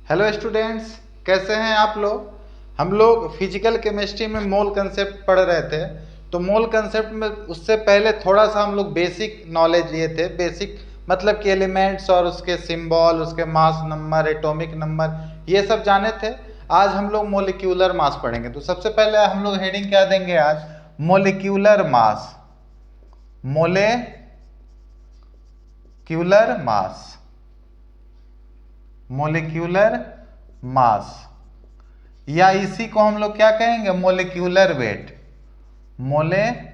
Hello students, कैसे हैं आप लोग। हम लोग फिजिकल केमिस्ट्री में मोल कंसेप्ट पढ़ रहे थे। तो मोल कंसेप्ट में उससे पहले थोड़ा सा हम लोग बेसिक नॉलेज लिए थे। बेसिक मतलब कि एलिमेंट्स और उसके सिंबल, उसके मास नंबर, एटॉमिक नंबर, ये सब जाने थे। आज हम लोग मोलिक्यूलर मास पढ़ेंगे। तो सबसे पहले हम लोग हेडिंग क्या देंगे आज? Molecular mass. Molecular mass, molecular mass, या इसी को हम लोग क्या कहेंगे? Molecular weight. Molecular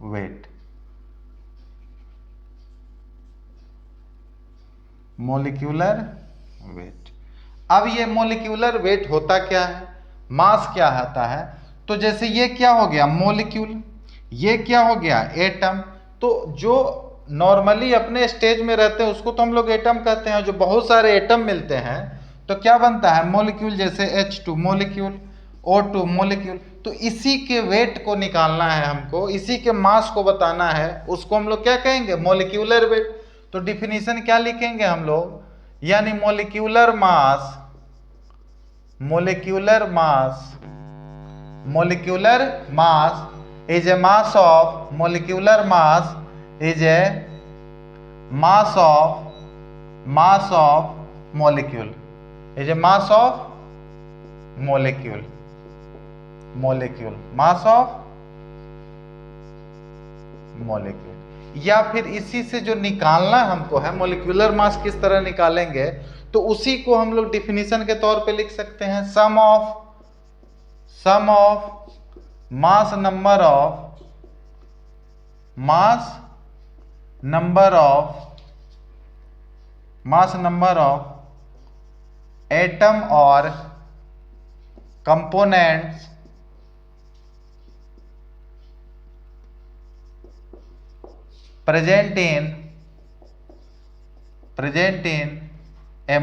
weight, molecular weight. अब ये मोलिक्यूलर वेट होता क्या है, मास क्या होता है? तो जैसे ये क्या हो गया? मोलिक्यूल। ये क्या हो गया? एटम। तो जो नॉर्मली अपने स्टेज में रहते हैं उसको तो हम लोग एटम कहते हैं। जो बहुत सारे एटम मिलते हैं तो क्या बनता है? मोलिक्यूल। जैसे H2 मोलिक्यूल, O2 मोलिक्यूल। तो इसी के वेट को निकालना है हमको, इसी के मास को बताना है। उसको हम लोग क्या कहेंगे? Molecular weight. तो डिफिनीशन क्या लिखेंगे हम लोग? यानी molecular mass, molecular mass, molecular mass is a mass of molecular mass is a mass of molecule is a mass of molecule, mass of molecule। या फिर इसी से जो निकालना हमको है मोलिक्यूलर मास, किस तरह निकालेंगे? तो उसी को हम लोग डिफिनीशन के तौर पे लिख सकते हैं। Sum of mass number of atom और components present in a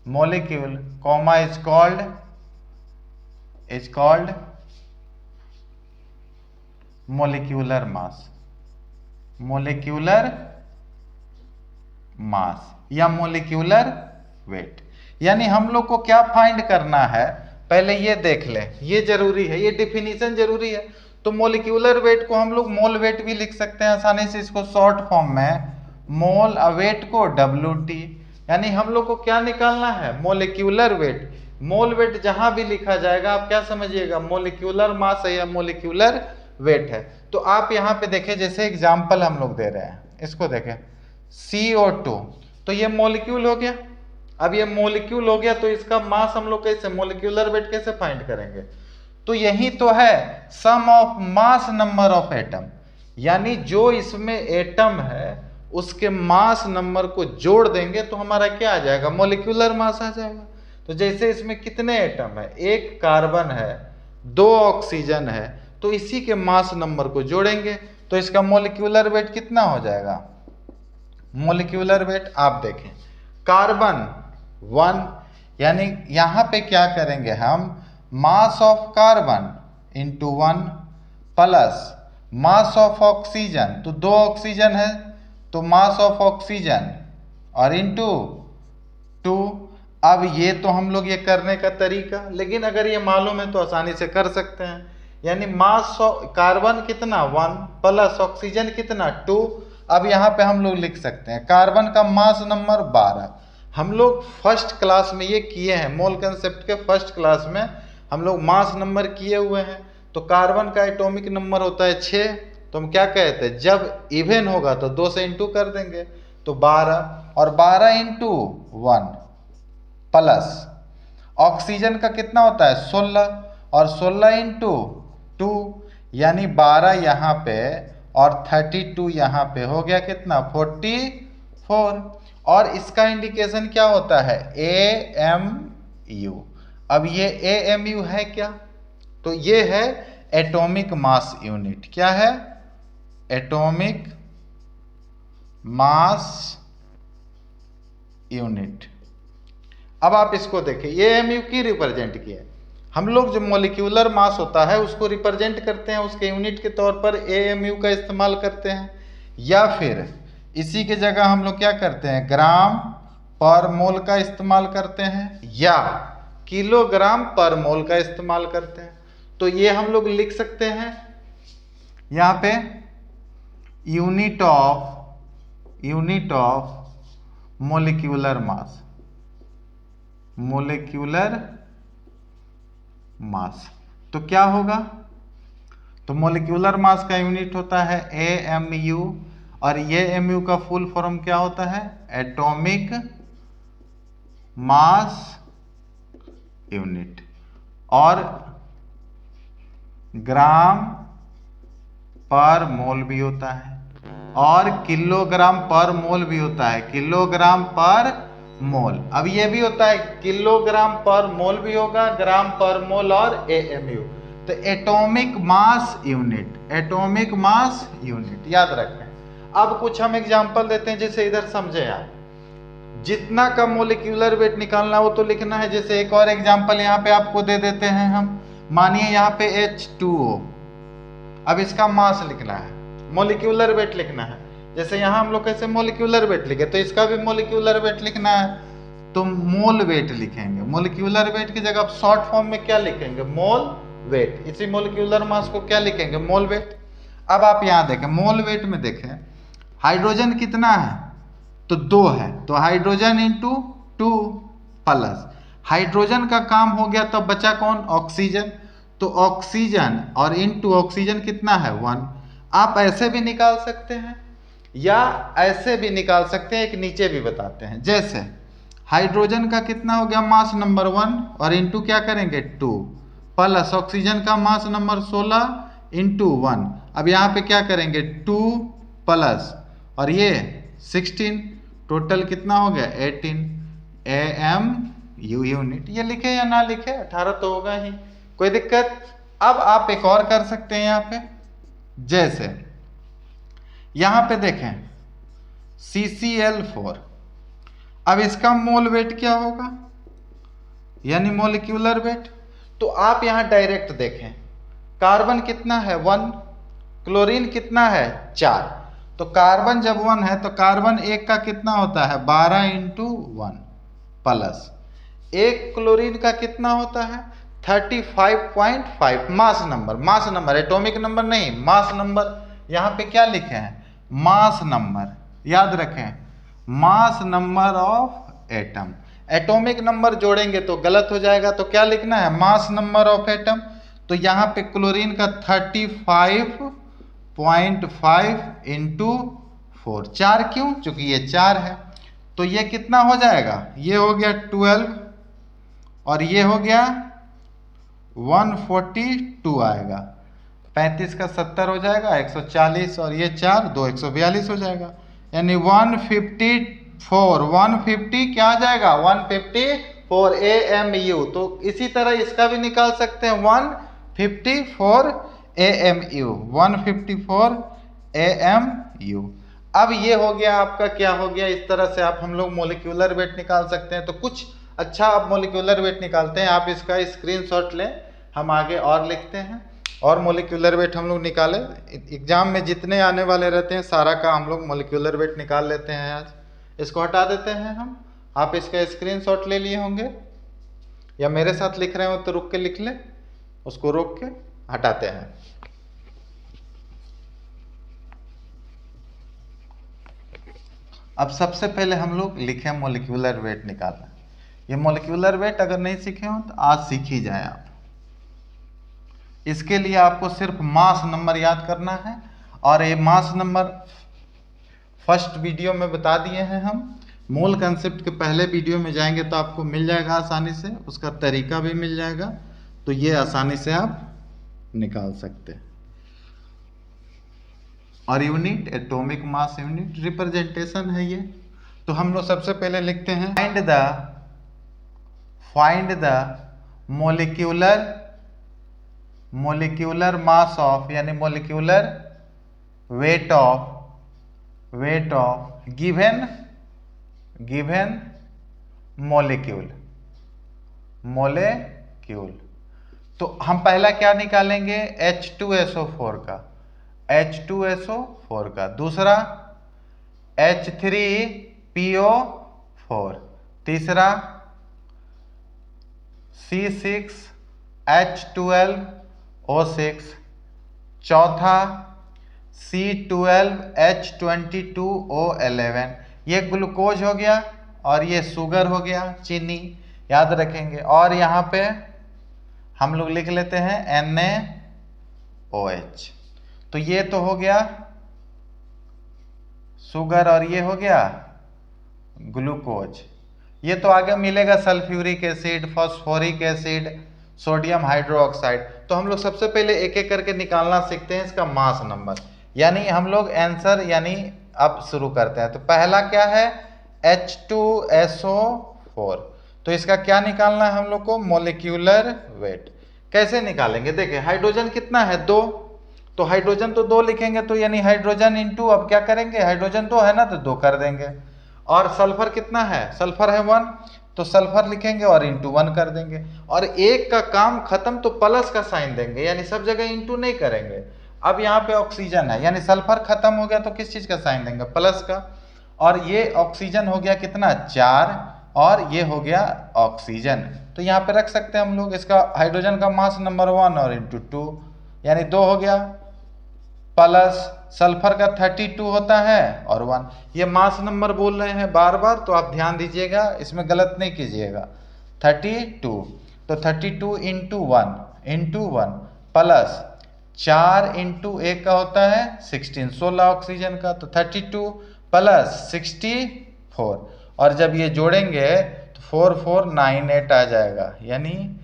molecule, comma is called molecular mass या molecular weight। यानी हम लोग को क्या फाइंड करना है? पहले ये देख लें, ये जरूरी है, ये डिफिनीशन जरूरी है। तो मोलिक्यूलर वेट को हम लोग मोल वेट भी लिख सकते हैं आसानी से। इसको शॉर्ट फॉर्म में मोल वेट को WT। यानी हम लोग को क्या निकालना है? Molecular wait. मोल वेट जहां भी लिखा जाएगा आप क्या समझिएगा? मोलिक्यूलर मास है या मोलिक्यूलर वेट है। तो आप यहाँ पे देखें, जैसे एग्जाम्पल हम लोग दे रहे हैं, इसको देखें CO2। तो ये मोलिक्यूल हो गया। अब ये मोलिक्यूल हो गया तो इसका मास हम लोग कैसे, मोलिक्यूलर वेट कैसे फाइंड करेंगे? तो यही तो है sum of mass number of atom. यानी जो इसमें एटम है उसके मास नंबर को जोड़ देंगे तो हमारा क्या आ जाएगा? मोलिक्यूलर मास आ जाएगा। तो जैसे इसमें कितने एटम है? एक कार्बन है, 2 ऑक्सीजन है, तो इसी के मास नंबर को जोड़ेंगे तो इसका मोलिक्यूलर वेट कितना हो जाएगा? मोलिक्यूलर वेट आप देखें, कार्बन 1, यानी यहां पे क्या करेंगे हम? Mass of carbon into 1 plus mass of oxygen, तो 2 ऑक्सीजन है तो मास ऑफ ऑक्सीजन, और इंटू 2। अब ये तो हम लोग ये करने का तरीका, लेकिन अगर ये मालूम है तो आसानी से कर सकते हैं। यानी मास कार्बन कितना? 1 प्लस ऑक्सीजन कितना? 2। अब यहाँ पे हम लोग लिख सकते हैं कार्बन का मास नंबर 12। हम लोग फर्स्ट क्लास में ये किए हैं, मोल कंसेप्ट के फर्स्ट क्लास में हम लोग मास नंबर किए हुए हैं। तो कार्बन का एटॉमिक नंबर होता है 6। तो हम क्या कहते हैं? जब इवन होगा तो 2 से इंटू कर देंगे तो 12, और 12 इंटू 1 प्लस ऑक्सीजन का कितना होता है? 16, और 16 इंटू 2, यानी 12 यहाँ पे और 32 यहाँ पे, हो गया कितना? 44। और इसका इंडिकेशन क्या होता है? AMU। अब ये AMU है क्या? तो ये है एटॉमिक मास यूनिट। क्या है? Atomic mass unit. अब आप इसको देखिए, ये AMU की रिप्रेजेंट किया है। हम लोग जो मॉलिक्यूलर मास होता है उसको रिप्रेजेंट करते हैं, उसके यूनिट के तौर पर AMU का इस्तेमाल करते हैं, या फिर इसी के जगह हम लोग क्या करते हैं, ग्राम पर मोल का इस्तेमाल करते हैं, या किलोग्राम पर मोल का इस्तेमाल करते हैं। तो ये हम लोग लिख सकते हैं यहाँ पे unit of molecular mass, molecular mass. तो क्या होगा, तो मोलिक्यूलर मास का यूनिट होता है AMU, और ये MU का फुल फॉर्म क्या होता है, एटॉमिक मास यूनिट, और ग्राम पर मोल भी होता है, और किलोग्राम पर मोल भी होता है, किलोग्राम पर मोल। अब ये भी होता है किलोग्राम पर मोल भी होगा, ग्राम पर मोल और AMU। तो atomic mass unit, atomic mass unit याद रखें। अब कुछ हम एग्जांपल देते हैं, जैसे इधर समझे आप, जितना का मोलिक्यूलर वेट निकालना वो तो लिखना है। जैसे एक और एग्जांपल यहाँ पे आपको दे देते हैं हम, मानिए यहाँ पे H2O, अब इसका मास लिखना है, मोलिक्यूलर वेट लिखना है। जैसे यहाँ हम लोग कैसे मोलिक्यूलर वेट लिखे, तो इसका भी मोलिक्यूलर वेट लिखना है, तो मोल वेट लिखेंगे। मोलिक्यूलर वेट की जगह आप शॉर्ट फॉर्म में क्या लिखेंगे, मोल वेट। इसी मोलिक्यूलर मास को क्या लिखेंगे, मोल वेट। अब आप यहाँ देखें, मोल वेट में देखें हाइड्रोजन कितना है, तो 2 है, तो हाइड्रोजन इंटू 2 प्लस हाइड्रोजन का काम हो गया, तो बचा कौन, ऑक्सीजन। तो ऑक्सीजन और इंटू ऑक्सीजन कितना है, 1। आप ऐसे भी निकाल सकते हैं या ऐसे भी निकाल सकते हैं, एक नीचे भी बताते हैं। जैसे हाइड्रोजन का कितना हो गया, मास नंबर 1, और इंटू क्या करेंगे 2, प्लस ऑक्सीजन का मास नंबर 16 इंटू 1। अब यहाँ पे क्या करेंगे 2 प्लस और ये 16, टोटल कितना हो गया 18 AMU यूनिट। ये लिखे या ना लिखे, 18 तो होगा ही, कोई दिक्कत। अब आप एक और कर सकते हैं यहाँ पे, जैसे यहां पे देखें CCl4, अब इसका मोल वेट क्या होगा, यानी मोलिक्यूलर वेट। तो आप यहां डायरेक्ट देखें, कार्बन कितना है 1, क्लोरीन कितना है 4। तो कार्बन जब 1 है तो कार्बन एक का कितना होता है 12 इंटू 1 प्लस एक क्लोरीन का कितना होता है 35.5। Mass number, mass number, atomic number नहीं, मास नंबर। यहाँ पे क्या लिखे हैं, मास नंबर, याद रखें, मास number of atom. Atomic number जोड़ेंगे तो गलत हो जाएगा, तो क्या लिखना है, मास नंबर ऑफ एटम। तो यहाँ पे क्लोरीन का 35.5 इंटू 4, 4 क्यों, चूंकि ये 4 है। तो ये कितना हो जाएगा, ये हो गया 12 और ये हो गया 142 आएगा, 35 का 70 हो जाएगा 140, और ये 4 2 142 हो जाएगा, यानी 150 क्या आ जाएगा 154 AMU। तो इसी तरह इसका भी निकाल सकते हैं 154 AMU, 154 AMU। अब ये हो गया आपका, क्या हो गया, इस तरह से आप हम लोग मोलिक्यूलर वेट निकाल सकते हैं। तो कुछ अच्छा आप मोलिक्यूलर वेट निकालते हैं, आप इसका स्क्रीनशॉट लें, हम आगे और लिखते हैं और मोलिक्यूलर वेट हम लोग निकालें। एग्जाम में जितने आने वाले रहते हैं सारा का हम लोग मोलिक्यूलर वेट निकाल लेते हैं। आज इसको हटा देते हैं हम, आप इसका स्क्रीनशॉट ले लिए होंगे या मेरे साथ लिख रहे हो तो रुक के लिख ले, उसको रोक के हटाते हैं। अब सबसे पहले हम लोग लिखें मोलिक्यूलर वेट निकालना। ये मोलिक्यूलर वेट अगर नहीं सीखे हो तो आज सीख ही जाए आप। इसके लिए आपको सिर्फ मास नंबर याद करना है, और ये मास नंबर फर्स्ट वीडियो में बता दिए हैं हम। मोल कंसेप्ट के पहले वीडियो में जाएंगे तो आपको मिल जाएगा आसानी से, उसका तरीका भी मिल जाएगा, तो ये आसानी से आप निकाल सकते हैं। और unit atomic mass unit representation है ये। तो हम लोग सबसे पहले लिखते हैं find the molecular mass of, यानी molecular weight of given molecule. तो हम पहला क्या निकालेंगे, H2SO4 का, H2SO4 का, दूसरा H3PO4, तीसरा C6H12O6, चौथा C12H22O11। ये ग्लूकोज हो गया और ये शुगर हो गया, चीनी, याद रखेंगे। और यहाँ पे हम लोग लिख लेते हैं NaOH। तो ये तो हो गया शुगर और ये हो गया ग्लूकोज। ये तो आगे मिलेगा sulphuric acid, phosphoric acid, sodium hydroxide. तो हम लोग सबसे पहले एक एक करके निकालना सीखते हैं इसका मास नंबर, यानी हम लोग आंसर यानी अब शुरू करते हैं। तो पहला क्या है, H2SO4। तो इसका क्या निकालना है हम लोग को, मोलिक्यूलर वेट। कैसे निकालेंगे, देखिए हाइड्रोजन कितना है, 2, तो हाइड्रोजन तो 2 लिखेंगे, तो यानी हाइड्रोजन इंटू, अब क्या करेंगे, हाइड्रोजन 2 है ना तो 2 कर देंगे। और सल्फर कितना है, सल्फर है 1, तो सल्फर लिखेंगे और इंटू 1 कर देंगे। और एक का काम खत्म तो प्लस का साइन देंगे, यानी सब जगह इंटू नहीं करेंगे। अब यहाँ पे ऑक्सीजन है, यानी सल्फर खत्म हो गया तो किस चीज का साइन देंगे, प्लस का। और ये ऑक्सीजन हो गया कितना, 4, और ये हो गया ऑक्सीजन। तो यहाँ पे रख सकते हैं हम लोग इसका हाइड्रोजन का मास नंबर 1 और इंटू 2, यानी 2 हो गया, प्लस सल्फर का 32 होता है और 1। ये मास नंबर बोल रहे हैं बार बार, तो आप ध्यान दीजिएगा, इसमें गलत नहीं कीजिएगा। 32, तो 32 इंटू 1 प्लस 4 इंटू 1 का होता है 16, 16 ऑक्सीजन का, तो 32 प्लस 64, और जब ये जोड़ेंगे तो 4498 आ जाएगा, यानी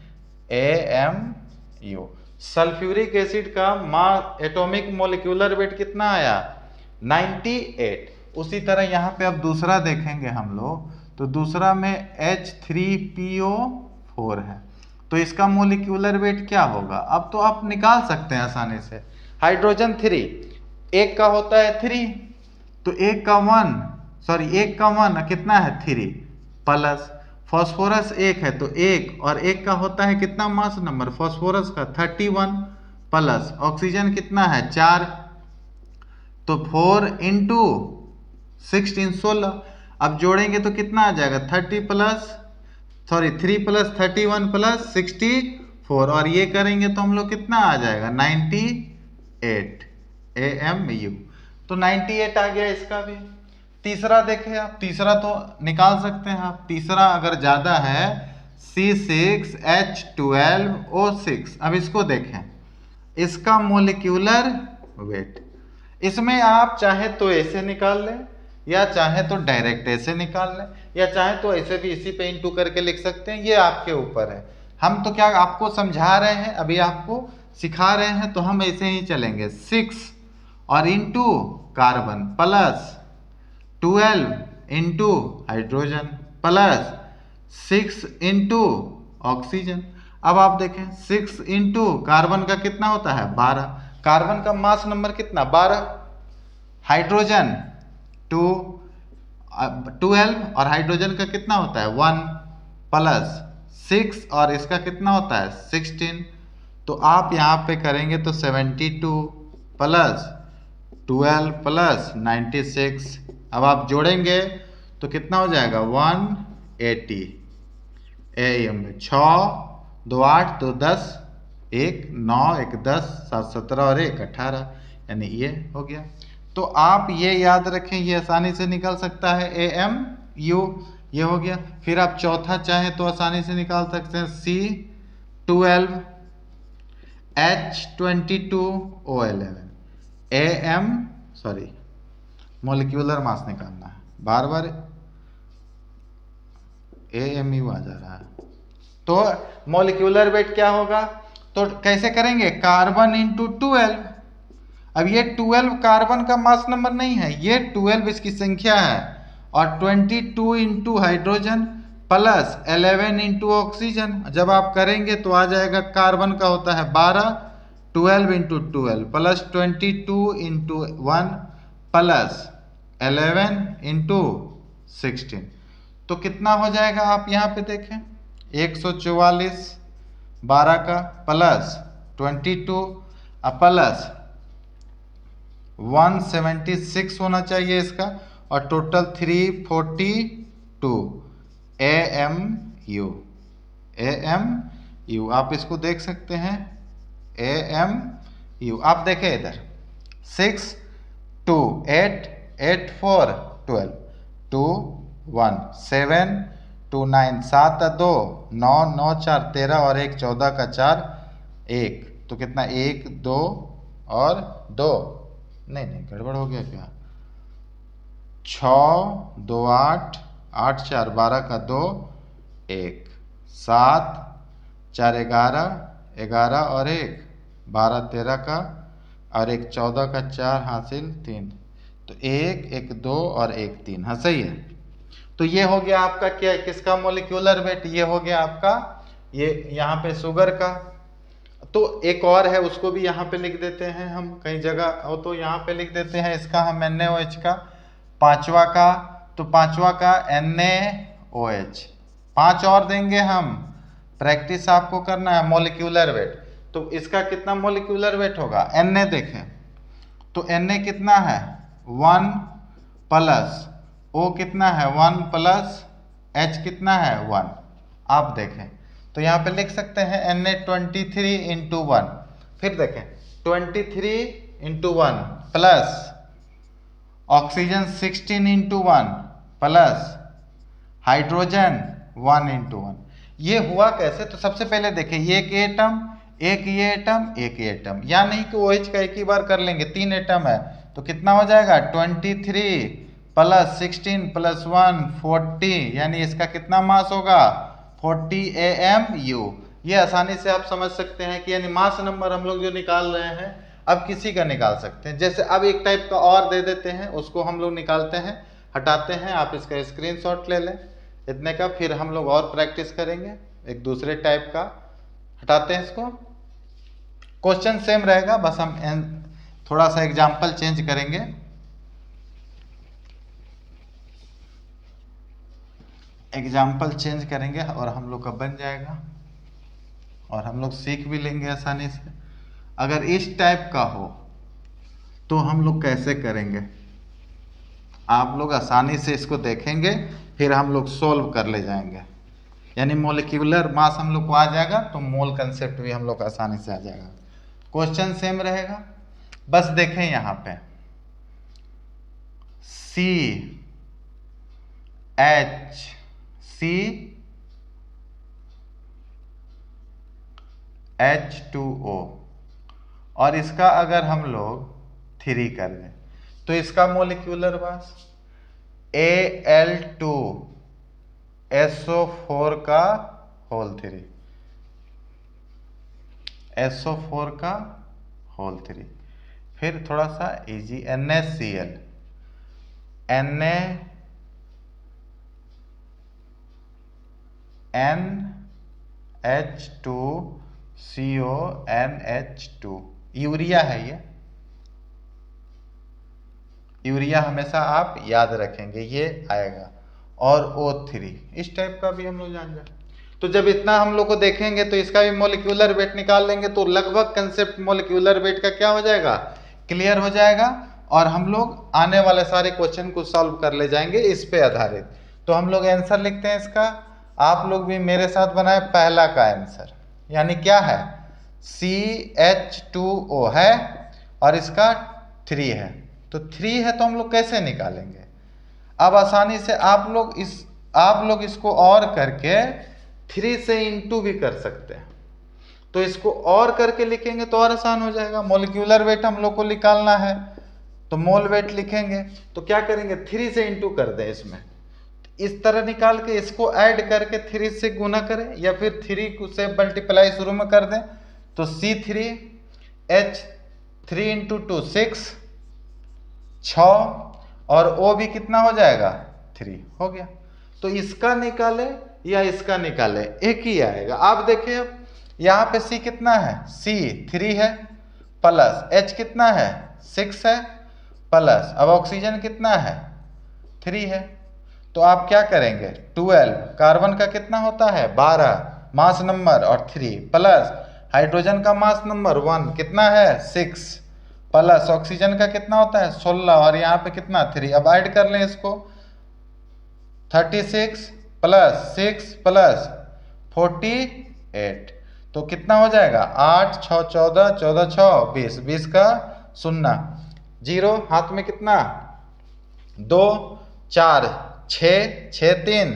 AMU। सल्फ्यूरिक एसिड का एटॉमिक मोलिक्यूलर वेट कितना आया, 98। उसी तरह यहाँ पे अब दूसरा देखेंगे हम लोग, तो दूसरा में H3PO4 है, तो इसका मोलिक्यूलर वेट क्या होगा। अब तो आप निकाल सकते हैं आसानी से। हाइड्रोजन 3, एक का होता है 3, तो एक का 1 कितना है 3, प्लस फॉस्फोरस 1 है तो 1, और 1 का होता है कितना मास नंबर फॉस्फोरस का 31, प्लस ऑक्सीजन कितना है 4, तो 4 इंटू 16, 16। अब जोड़ेंगे तो कितना आ जाएगा, 3 प्लस 31 प्लस 64, और ये करेंगे तो हम लोग कितना आ जाएगा 98 AMU। तो 98 आ गया इसका भी। तीसरा देखें आप, तीसरा तो निकाल सकते हैं आप, तीसरा अगर ज्यादा है C6H12O6। अब इसको देखें, इसका मोलिक्यूलर वेट, इसमें आप चाहे तो ऐसे निकाल लें, या चाहे तो डायरेक्ट ऐसे निकाल लें, या चाहे तो ऐसे भी इसी पे इंटू करके लिख सकते हैं, ये आपके ऊपर है। हम तो क्या आपको समझा रहे हैं, अभी आपको सिखा रहे हैं, तो हम ऐसे ही चलेंगे। 6 और into carbon plus 12 into hydrogen plus 6 into oxygen. अब आप देखें 6 इंटू कार्बन का कितना होता है 12, कार्बन का मास नंबर कितना 12, हाइड्रोजन 12 और हाइड्रोजन का कितना होता है 1, प्लस 6 और इसका कितना होता है 16। तो आप यहाँ पे करेंगे तो 72 प्लस 12 प्लस 96। अब आप जोड़ेंगे तो कितना हो जाएगा 180 AM। 6 2 8 2 10, 1 9 1 10 7 17 और 1 18, यानी ये हो गया। तो आप ये याद रखें, ये आसानी से निकल सकता है AMU, ये हो गया। फिर आप चौथा चाहें तो आसानी से निकाल सकते हैं C12H22O11 मोलिक्यूलर मास निकालना है, बार बार AMU आ जा रहा है। तो मोलिक्यूलर वेट क्या होगा, तो कैसे करेंगे, कार्बन इंटू 12। अब ये 12 कार्बन का मास नंबर नहीं है, ये 12 इसकी संख्या है, और 22 into hydrogen plus 11 into oxygen. जब आप करेंगे तो आ जाएगा, कार्बन का होता है 12, 12 into 12 plus 22 into 1 plus 11 into 16। तो कितना हो जाएगा, आप यहाँ पे देखें 144 12 का प्लस 22 प्लस 176 होना चाहिए इसका, और टोटल 342 AMU। आप इसको देख सकते हैं AMU। आप देखें इधर 6 2 8 8 4 12 2 1 7 2 9 7 2 9 9 4 13 और 1 14 का 4 1, तो कितना 1 2 और 2, नहीं गड़बड़ हो गया क्या, 6 2 8 8 4 12 का 2 1 7 4 11 11 और 1 12 13 का और 1 14 का 4 हासिल 3, तो 1 1 2 और 1 3। हाँ सही है। तो ये हो गया आपका क्या, किसका मोलिक्यूलर वेट, ये हो गया आपका ये यहाँ पे शुगर का। तो एक और है उसको भी यहाँ पे लिख देते हैं हम, कई जगह हो तो यहाँ पे लिख देते हैं इसका हम NaOH का, पांचवा का, तो पांचवा का NaOH, 5 और देंगे हम, प्रैक्टिस आपको करना है। मोलिक्यूलर वेट, तो इसका कितना मोलिक्यूलर वेट होगा, Na देखें तो Na कितना है 1 प्लस O कितना है 1 प्लस H कितना है 1। आप देखें तो यहाँ पे लिख सकते हैं Na 23 इंटू 1, फिर देखें 23 into 1 plus oxygen 16 into 1 plus hydrogen 1 into 1। ये हुआ कैसे, तो सबसे पहले देखें ये एक एटम, एक ये एटम, एक ये एटम, या नहीं कि OH का एक ही बार कर लेंगे, 3 एटम है तो कितना हो जाएगा 23 प्लस 16 प्लस 1 40, यानी इसका कितना मास होगा 40 AMU। ये आसानी से आप समझ सकते हैं कि यानी मास नंबर हम लोग जो निकाल रहे हैं अब किसी का निकाल सकते हैं। जैसे अब एक टाइप का और दे देते हैं, उसको हम लोग निकालते हैं, हटाते हैं, आप इसका स्क्रीनशॉट ले लें इतने का, फिर हम लोग और प्रैक्टिस करेंगे एक दूसरे टाइप का। हटाते हैं इसको, क्वेश्चन सेम रहेगा, बस हम थोड़ा सा एग्जाम्पल चेंज करेंगे। एग्जाम्पल चेंज करेंगे और हम लोग का बन जाएगा, और हम लोग सीख भी लेंगे आसानी से। अगर इस टाइप का हो तो हम लोग कैसे करेंगे, आप लोग आसानी से इसको देखेंगे, फिर हम लोग सोल्व कर ले जाएंगे। यानी मोलिक्यूलर मास हम लोग को आ जाएगा तो मोल कंसेप्ट भी हम लोग आसानी से आ जाएगा। क्वेश्चन सेम रहेगा, बस देखें यहाँ पे CH2O और इसका अगर हम लोग 3 कर दें तो इसका मोलिक्यूलर मास Al2SO4 का होल 3, SO4 का होल 3। फिर थोड़ा सा इजी NaCl, NH2CONH2, यूरिया है ये, यूरिया हमेशा आप याद रखेंगे ये आएगा, और O3 इस टाइप का भी हम लोग जान जाए। तो जब इतना हम लोग को देखेंगे तो इसका भी मोलिक्यूलर वेट निकाल लेंगे, तो लगभग कंसेप्ट मोलिक्यूलर वेट का क्या हो जाएगा, क्लियर हो जाएगा, और हम लोग आने वाले सारे क्वेश्चन को सॉल्व कर ले जाएंगे इस पे आधारित। तो हम लोग आंसर लिखते हैं इसका, आप लोग भी मेरे साथ बनाए पहला का आंसर, यानी क्या है CH2O है और इसका 3 है, तो 3 है तो हम लोग कैसे निकालेंगे। अब आसानी से आप लोग इसको और करके 3 से इंटू भी कर सकते हैं, तो इसको और करके लिखेंगे तो और आसान हो जाएगा। मोलिक्यूलर वेट हम लोग को निकालना है तो मोल वेट लिखेंगे, तो क्या करेंगे 3 से इंटू कर दें, इसमें इस तरह निकाल के इसको ऐड करके 3 से गुना करें, या फिर 3 से मल्टीप्लाई शुरू में कर दें, तो C3H3 इंटू 2 6 और O भी कितना हो जाएगा 3 हो गया। तो इसका निकाले या इसका निकाले एक ही आएगा। आप देखिए अब यहाँ पे C कितना है, C 3 है प्लस H कितना है 6 है प्लस, अब ऑक्सीजन कितना है 3 है, तो आप क्या करेंगे 12, कार्बन का कितना होता है 12, मास नंबर और 3 प्लस हाइड्रोजन का मास नंबर 1 कितना है 6 प्लस ऑक्सीजन का कितना होता है 16 और यहाँ पे कितना 3। अब ऐड कर लें इसको 36 प्लस 6 प्लस 48 तो कितना हो जाएगा 8 6 14 14 6 20 20 का 0 0 हाथ में कितना 2 4 6 6 3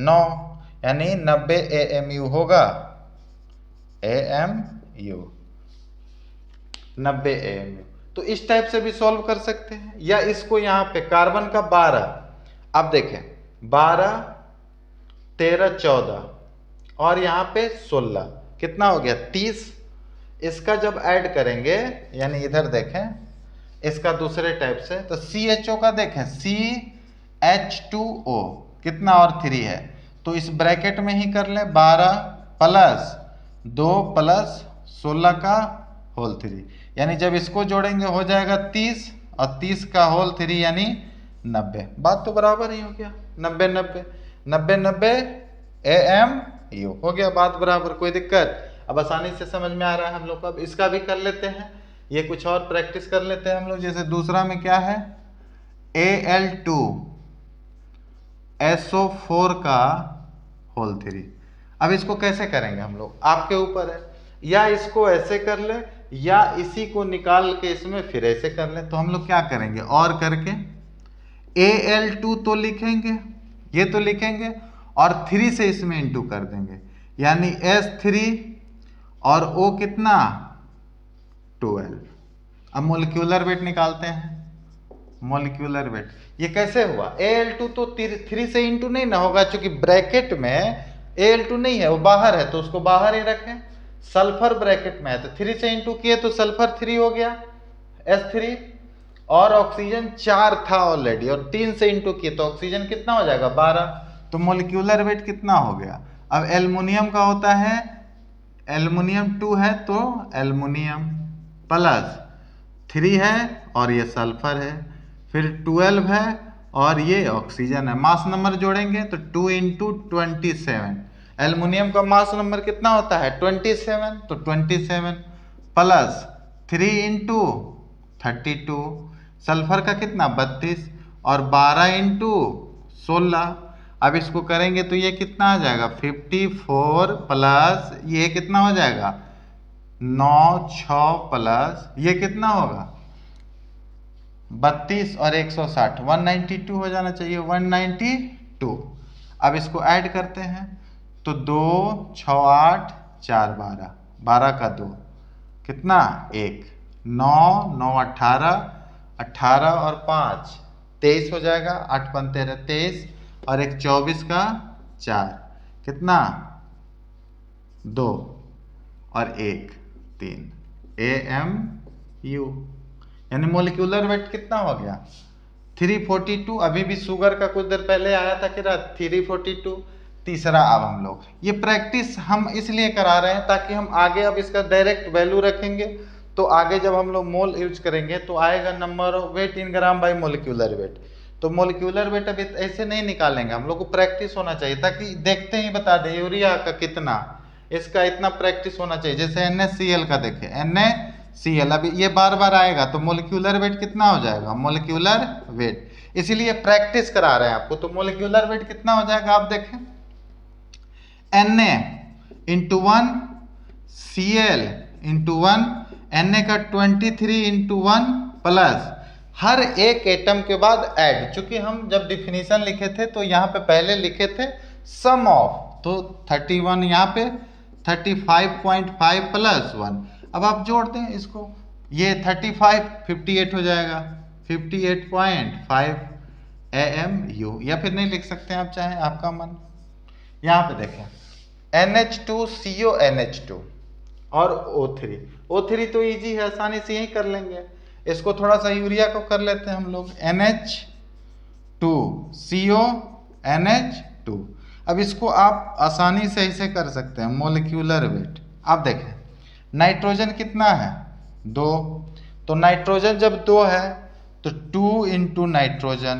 9 यानी 90 AMU होगा AMU 90 AMU। तो इस टाइप से भी सॉल्व कर सकते हैं या इसको यहाँ पे कार्बन का 12 अब देखें 12 13 14 और यहाँ पे 16 कितना हो गया 30। इसका जब ऐड करेंगे यानी इधर देखें इसका दूसरे टाइप से तो CHO का देखें CH2O कितना और 3 है तो इस ब्रैकेट में ही कर लें 12 प्लस 2 प्लस 16 का होल 3 यानी जब इसको जोड़ेंगे हो जाएगा 30 और 30 का होल 3 यानी 90। बात तो बराबर ही हो गया 90 90 90 90 AMU हो गया बात बराबर। कोई दिक्कत अब आसानी से समझ में आ रहा है हम लोग को। अब इसका भी कर लेते हैं ये कुछ और प्रैक्टिस कर लेते हैं हम लोग। जैसे दूसरा में क्या है Al2SO4 का होल 3। अब इसको कैसे करेंगे हम लोग आपके ऊपर है या इसको ऐसे कर ले या इसी को निकाल के इसमें फिर ऐसे कर ले। तो हम लोग क्या करेंगे और करके Al2 तो लिखेंगे ये तो लिखेंगे और 3 से इसमें इंटू कर देंगे यानी S3 और O कितना 12। अब मोलिक्यूलर वेट निकालते हैं मोलिक्यूलर वेट ये कैसे हुआ Al2 तो 3 से इंटू नहीं ना होगा क्योंकि ब्रैकेट में Al2 नहीं है वो बाहर है तो उसको बाहर ही रखें। सल्फर ब्रैकेट में है तो 3 से इंटू किए तो सल्फर 3 हो गया S3 और ऑक्सीजन 4 था ऑलरेडी और 3 से इंटू किए तो ऑक्सीजन कितना हो जाएगा 12 तो मोलिक्यूलर वेट कितना हो गया। अब एल्युमिनियम का होता है एल्युमिनियम 2 है तो एल्युमिनियम प्लस 3 है और ये सल्फर है फिर 12 है और ये ऑक्सीजन है। मास नंबर जोड़ेंगे तो 2 इंटू 27 एल्युमिनियम का मास नंबर कितना होता है 27 तो 27 प्लस 3 इंटू 32 सल्फर का कितना 32 और 12 इंटू 16। अब इसको करेंगे तो ये कितना आ जाएगा 54 प्लस ये कितना हो जाएगा 9 6 प्लस ये कितना होगा 32 और 160 192 हो जाना चाहिए 192। अब इसको ऐड करते हैं तो 2 6 8 4 12 12 का 2 कितना 1 9 9 18 18 और 5 23 हो जाएगा 8 5 13 23 और एक 24 का 4 कितना 2 और 1 3 AMU यानी मोलिक्यूलर वेट कितना हो गया 342। अभी भी शुगर का कुछ देर पहले आया था कि 342 तीसरा। अब हम लोग ये प्रैक्टिस हम इसलिए करा रहे हैं ताकि हम आगे अब इसका डायरेक्ट वैल्यू रखेंगे तो आगे जब हम लोग मोल यूज करेंगे तो आएगा number of weight in gram by molecular weight. तो मोलिक्यूलर वेट अभी ऐसे नहीं निकालेंगे हम लोग को प्रैक्टिस होना चाहिए ताकि देखते ही बता दे यूरिया का कितना इसका इतना प्रैक्टिस होना चाहिए। जैसे NaCl का देखें NaCl अभी ये बार बार आएगा तो मोलिक्यूलर वेट कितना हो जाएगा मोलिक्यूलर वेट इसीलिए प्रैक्टिस करा रहे हैं आपको। तो मोलिक्यूलर वेट कितना हो जाएगा आप देखें Na into 1 Cl into 1 Na का 23 इंटू 1 प्लस हर एक एटम के बाद ऐड। चूंकि हम जब डिफिनीशन लिखे थे तो यहाँ पे पहले लिखे थे सम ऑफ तो 31 यहाँ पे 35.5 प्लस 1। अब आप जोड़ दें इसको ये 35 58 हो जाएगा 58.5 AMU या फिर नहीं लिख सकते हैं आप चाहें आपका मन। यहाँ पे देखें NH2CO NH2 और O3 तो इजी है आसानी से यही कर लेंगे। इसको थोड़ा सा यूरिया को कर लेते हैं हम लोग NH2CO NH2। अब इसको आप आसानी से ऐसे कर सकते हैं मोलिक्यूलर वेट। आप देखें नाइट्रोजन कितना है 2 तो नाइट्रोजन जब 2 है तो 2 इंटू नाइट्रोजन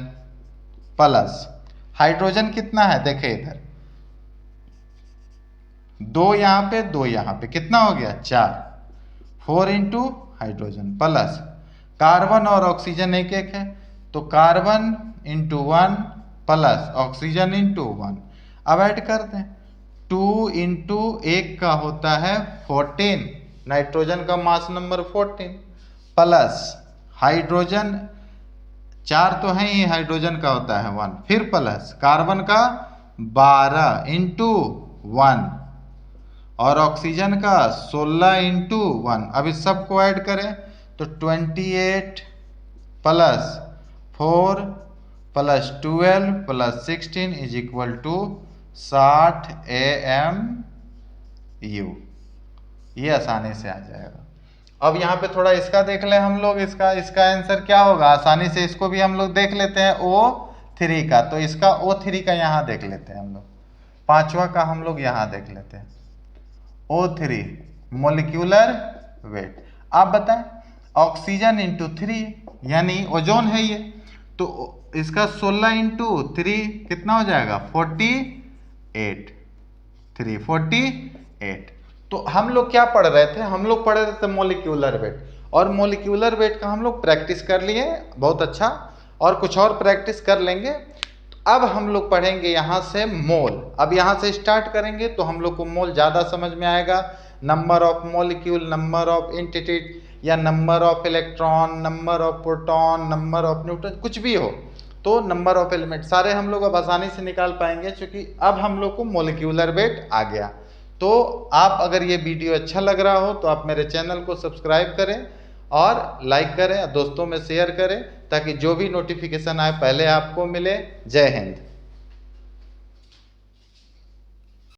प्लस हाइड्रोजन कितना है देखें इधर 2 यहाँ पे 2 यहाँ पे, कितना हो गया 4, 4 इंटू हाइड्रोजन प्लस कार्बन और ऑक्सीजन एक एक है, तो carbon into 1 plus oxygen into 1। अब ऐड कर दें, 2 इंटू 1 का होता है 14, नाइट्रोजन का मास नंबर 14 प्लस हाइड्रोजन 4 तो है ही, हाइड्रोजन का होता है 1, फिर प्लस कार्बन का 12 इंटू 1 और ऑक्सीजन का 16 इंटू 1। अब इस सब को ऐड करें तो 28 plus 4 plus 12 plus 16 is equal to 60 AMU। ये आसानी से आ जाएगा। अब यहाँ पे थोड़ा इसका देख लें हम लोग, इसका आंसर क्या होगा, आसानी से इसको भी हम लोग देख लेते हैं O3 का। तो इसका O3 का यहाँ देख लेते हैं हम लोग, पांचवा का हम लोग यहाँ देख लेते हैं O3 मोलिक्यूलर वेट। आप बताएं, ऑक्सीजन इंटू 3 यानी ओजोन है ये, तो इसका 16 इंटू 3 कितना हो जाएगा 48, 348। तो हम लोग क्या पढ़ रहे थे, हम लोग पढ़ रहे थे मोलिक्यूलर वेट, और मोलिक्यूलर वेट का हम लोग प्रैक्टिस कर लिए बहुत अच्छा, और कुछ और प्रैक्टिस कर लेंगे। अब हम लोग पढ़ेंगे यहाँ से मोल। अब यहाँ से स्टार्ट करेंगे तो हम लोग को मोल ज़्यादा समझ में आएगा। Number of molecule, number of entity, या number of electron, number of proton, number of neutron, कुछ भी हो, तो नंबर ऑफ एलिमेंट सारे हम लोग अब आसानी से निकाल पाएंगे, क्योंकि अब हम लोग को मोलिक्यूलर वेट आ गया। तो आप अगर ये वीडियो अच्छा लग रहा हो तो आप मेरे चैनल को सब्सक्राइब करें और लाइक करें, दोस्तों में शेयर करें, ताकि जो भी नोटिफिकेशन आए पहले आपको मिले। जय हिंद।